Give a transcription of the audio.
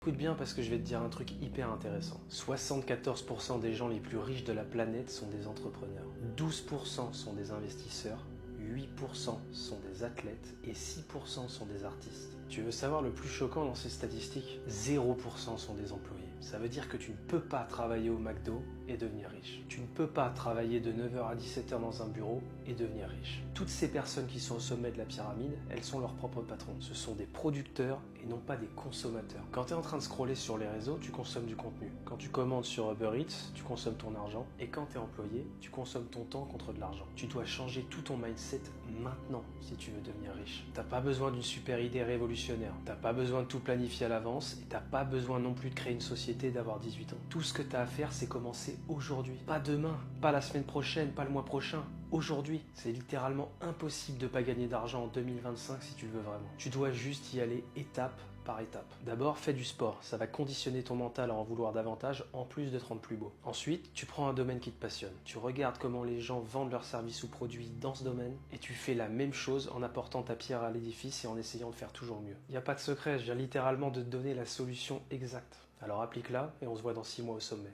Écoute bien parce que je vais te dire un truc hyper intéressant. 74% des gens les plus riches de la planète sont des entrepreneurs. 12% sont des investisseurs. 8% sont des athlètes et 6% sont des artistes. Tu veux savoir le plus choquant dans ces statistiques? 0% sont des employés. Ça veut dire que tu ne peux pas travailler au McDo et devenir riche. Tu ne peux pas travailler de 9 h à 17 h dans un bureau et devenir riche. Toutes ces personnes qui sont au sommet de la pyramide, elles sont leurs propres patrons. Ce sont des producteurs et non pas des consommateurs. Quand tu es en train de scroller sur les réseaux, tu consommes du contenu. Quand tu commandes sur Uber Eats, tu consommes ton argent. Et quand tu es employé, tu consommes ton temps contre de l'argent. Tu dois changer tout ton mindset maintenant si tu veux devenir riche. T'as pas besoin d'une super idée révolutionnaire. T'as pas besoin de tout planifier à l'avance et t'as pas besoin non plus de créer une société, d'avoir 18 ans. Tout ce que t'as à faire, c'est commencer aujourd'hui. Pas demain, pas la semaine prochaine, pas le mois prochain. Aujourd'hui, c'est littéralement impossible de pas gagner d'argent en 2025 si tu le veux vraiment. Tu dois juste y aller étape par étape. D'abord, fais du sport. Ça va conditionner ton mental à en vouloir davantage en plus de te rendre plus beau. Ensuite, tu prends un domaine qui te passionne. Tu regardes comment les gens vendent leurs services ou produits dans ce domaine et tu fais la même chose en apportant ta pierre à l'édifice et en essayant de faire toujours mieux. Il n'y a pas de secret, je viens littéralement de te donner la solution exacte. Alors applique-la et on se voit dans 6 mois au sommet.